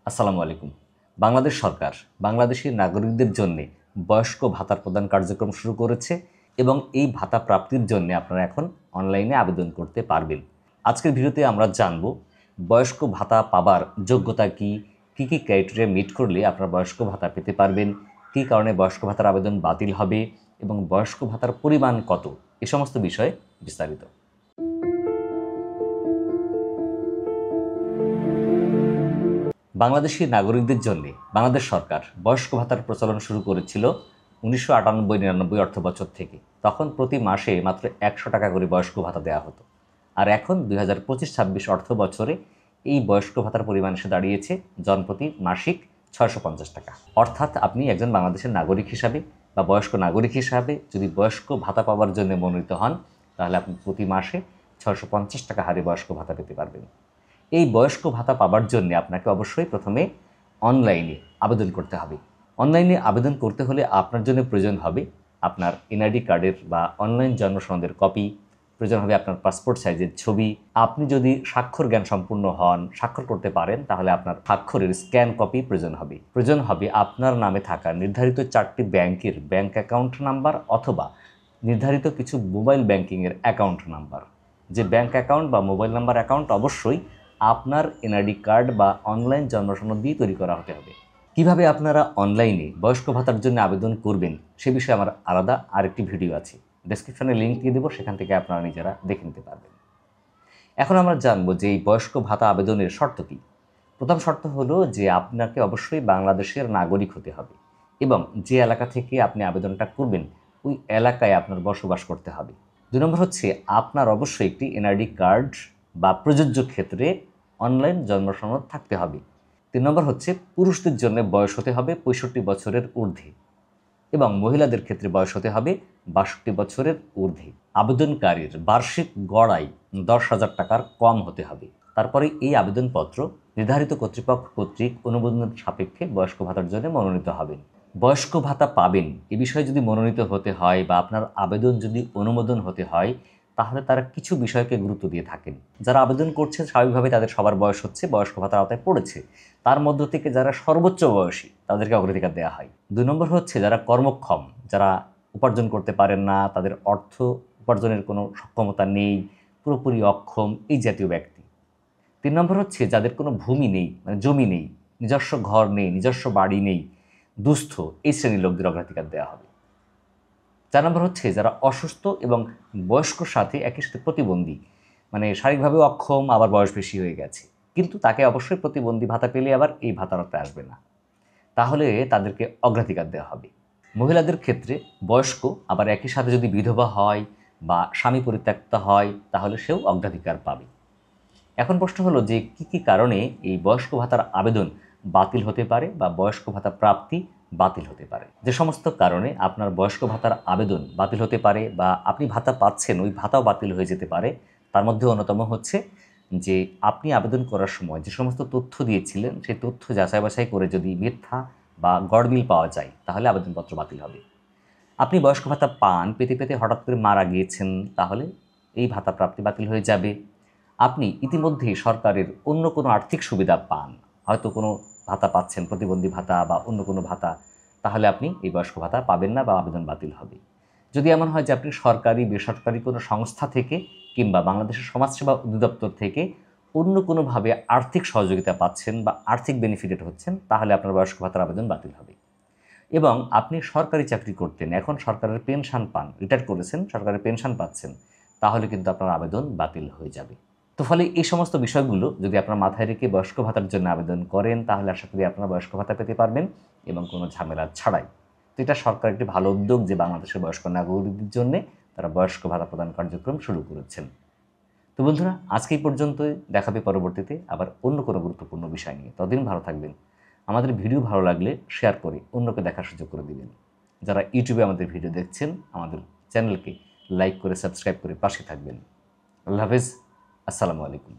আসসালামু আলাইকুম। বাংলাদেশ সরকার বাংলাদেশের নাগরিকদের জন্য বয়স্ক ভাতা প্রদান কার্যক্রম শুরু করেছে এবং এই ভাতা প্রাপ্তির জন্য আপনারা এখন অনলাইনে আবেদন করতে পারবেন। আজকের ভিডিওতে আমরা জানব বয়স্ক ভাতা পাবার যোগ্যতা কী, কী কী ক্রাইটেরিয়া মিট করলে আপনারা বয়স্ক ভাতা পেতে পারবেন, কী কারণে বয়স্ক ভাতার আবেদন বাতিল হবে এবং বয়স্ক ভাতার পরিমাণ কত, এ সমস্ত বিষয়ে বিস্তারিত। বাংলাদেশি নাগরিকদের জন্য বাংলাদেশ সরকার বয়স্ক ভাতার প্রচলন শুরু করেছিল 1998-99 অর্থবছর থেকে। তখন প্রতি মাসে মাত্র 100 টাকা করে বয়স্ক ভাতা দেওয়া হতো। আর এখন 2025-26 অর্থ বছরে এই বয়স্ক ভাতার পরিমাণ এসে দাঁড়িয়েছে জনপ্রতি মাসিক 650 টাকা। অর্থাৎ আপনি একজন বাংলাদেশের নাগরিক হিসাবে বা বয়স্ক নাগরিক হিসাবে যদি বয়স্ক ভাতা পাওয়ার জন্য মনোনীত হন, তাহলে আপনি প্রতি মাসে 650 টাকা হারে বয়স্ক ভাতা পেতে পারবেন। এই বয়স্ক ভাতা পাবার জন্য আপনাকে অবশ্যই প্রথমে অনলাইনে আবেদন করতে হবে। অনলাইনে আবেদন করতে হলে আপনার জন্য প্রয়োজন হবে আপনার এনআইডি কার্ডের বা অনলাইন জন্ম সনদের কপি, প্রয়োজন হবে আপনার পাসপোর্ট সাইজের ছবি। আপনি যদি স্বাক্ষর জ্ঞান সম্পূর্ণ হন, স্বাক্ষর করতে পারেন, তাহলে আপনার স্বাক্ষরের স্ক্যান কপি প্রয়োজন হবে আপনার নামে থাকা নির্ধারিত 4টি ব্যাংকের ব্যাংক অ্যাকাউন্ট নাম্বার অথবা নির্ধারিত কিছু মোবাইল ব্যাংকিংয়ের অ্যাকাউন্ট নাম্বার। যে ব্যাংক অ্যাকাউন্ট বা মোবাইল নাম্বার অ্যাকাউন্ট অবশ্যই আপনার এনআইডি কার্ড বা অনলাইন জন্ম সনদ দিয়ে তৈরি করা হতে হবে। কিভাবে আপনারা অনলাইনে বয়স্ক ভাতার জন্য আবেদন করবেন সে বিষয়ে আমার আলাদা আরেকটি ভিডিও আছে, ডেসক্রিপশনে লিঙ্ক দিয়ে দেবো, সেখান থেকে আপনারা নিজেরা দেখে নিতে পারবেন। এখন আমরা জানবো যে এই বয়স্ক ভাতা আবেদনের শর্ত কী। প্রথম শর্ত হলো যে আপনাকে অবশ্যই বাংলাদেশের নাগরিক হতে হবে এবং যে এলাকা থেকে আপনি আবেদনটা করবেন ওই এলাকায় আপনার বসবাস করতে হবে। 2 নম্বর হচ্ছে আপনার অবশ্যই একটি এনআইডি কার্ড বা প্রযোজ্য ক্ষেত্রে অনলাইন জন্ম সনদ থাকতে হবে। 3 নম্বর হচ্ছে পুরুষদের জন্য বয়স হতে হবে 65 বছরের ঊর্ধ্বে এবং মহিলাদের ক্ষেত্রে বয়স হতে হবে 62 বছরের ঊর্ধ্বে। আবেদনকারীর বার্ষিক গড় আয় 10,000 টাকার কম হতে হবে। তারপরে এই আবেদনপত্র নির্ধারিত কর্তৃপক্ষ কর্তৃক অনুমোদন সাপেক্ষে বয়স্ক ভাতার জন্য মনোনীত হবেন। বয়স্ক ভাতা পাবেন এ বিষয়ে যদি মনোনীত হতে হয় বা আপনার আবেদন যদি অনুমোদন হতে হয়, তাহলে তারা কিছু বিষয়কে গুরুত্ব দিয়ে থাকেন। যারা আবেদন করছে স্বাভাবিকভাবে তাদের সবার বয়স হচ্ছে, বয়স্ক ভাতার আওতায় পড়েছে। তার মধ্য থেকে যারা সর্বোচ্চ বয়সী তাদেরকে অগ্রাধিকার দেওয়া হয়। 2 নম্বর হচ্ছে যারা কর্মক্ষম, যারা উপার্জন করতে পারেন না, তাদের অর্থ উপার্জনের কোনো সক্ষমতা নেই, পুরোপুরি অক্ষম, এই জাতীয় ব্যক্তি। 3 নম্বর হচ্ছে যাদের কোনো ভূমি নেই, মানে জমি নেই, নিজস্ব ঘর নেই, নিজস্ব বাড়ি নেই, দুস্থ, এই শ্রেণীর লোকদের অগ্রাধিকার দেওয়া হবে। 4 নম্বর হচ্ছে যারা অসুস্থ এবং বয়স্কর সাথে একই সাথে প্রতিবন্ধী, মানে শারীরিকভাবে অক্ষম আবার বয়স বেশি হয়ে গেছে, কিন্তু তাকে অবশ্যই প্রতিবন্ধী ভাতা পেলে আবার এই ভাতার আওতায় আসবে না, তাহলে তাদেরকে অগ্রাধিকার দেওয়া হবে। মহিলাদের ক্ষেত্রে বয়স্ক আবার একই সাথে যদি বিধবা হয় বা স্বামী পরিত্যক্তা হয়, তাহলে সেও অগ্রাধিকার পাবে। এখন প্রশ্ন হলো যে কী কী কারণে এই বয়স্ক ভাতার আবেদন বাতিল হতে পারে বা বয়স্ক ভাতা প্রাপ্তি বাতিল হতে পারে। যে সমস্ত কারণে আপনার বয়স্ক ভাতার আবেদন বাতিল হতে পারে বা আপনি ভাতা পাচ্ছেন ওই ভাতাও বাতিল হয়ে যেতে পারে, তার মধ্যে অন্যতম হচ্ছে যে আপনি আবেদন করার সময় যে সমস্ত তথ্য দিয়েছিলেন সেই তথ্য যাচাই বাছাই করে যদি মিথ্যা বা গড়মিল পাওয়া যায়, তাহলে আবেদনপত্র বাতিল হবে। আপনি বয়স্ক ভাতা পান, পেতে পেতে হঠাৎ করে মারা গিয়েছেন, তাহলে এই ভাতা প্রাপ্তি বাতিল হয়ে যাবে। আপনি ইতিমধ্যেই সরকারের অন্য কোনো আর্থিক সুবিধা পান, হয়তো কোনো ভাতা পাচ্ছেন, প্রতিবন্ধী ভাতা বা অন্য কোনো ভাতা, তাহলে আপনি এই বয়স্ক ভাতা পাবেন না বা আবেদন বাতিল হবে। যদি এমন হয় যে আপনি সরকারি বেসরকারি কোনো সংস্থা থেকে কিংবা বাংলাদেশের সমাজসেবা অধিদপ্তর থেকে অন্য কোনোভাবে আর্থিক সহযোগিতা পাচ্ছেন বা আর্থিক বেনিফিটেড হচ্ছেন, তাহলে আপনার বয়স্ক ভাতার আবেদন বাতিল হবে। এবং আপনি সরকারি চাকরি করতেন, এখন সরকারের পেনশন পান, রিটায়ার করেছেন, সরকারের পেনশন পাচ্ছেন, তাহলে কিন্তু আপনার আবেদন বাতিল হয়ে যাবে। তো ফলে এই সমস্ত বিষয়গুলো যদি আপনার মাথায় রেখে বয়স্ক ভাতার জন্য আবেদন করেন, তাহলে আশা করি আপনারা বয়স্ক ভাতা পেতে পারবেন এবং কোনো ঝামেলা ছাড়াই। তো এটা সরকার একটি ভালো উদ্যোগ যে বাংলাদেশের বয়স্ক নাগরিকদের জন্য তারা বয়স্ক ভাতা প্রদান কার্যক্রম শুরু করেছেন। তো বন্ধুরা, আজকে এই পর্যন্তই, দেখাবে পরবর্তীতে আবার অন্য কোনো গুরুত্বপূর্ণ বিষয় নিয়ে। ততদিন ভালো থাকবেন। আমাদের ভিডিও ভালো লাগলে শেয়ার করে অন্যকে দেখার সুযোগ করে দিবেন। যারা ইউটিউবে আমাদের ভিডিও দেখছেন, আমাদের চ্যানেলকে লাইক করে সাবস্ক্রাইব করে পাশে থাকবেন। আল্লাহ হাফেজ। আসসালামু আলাইকুম।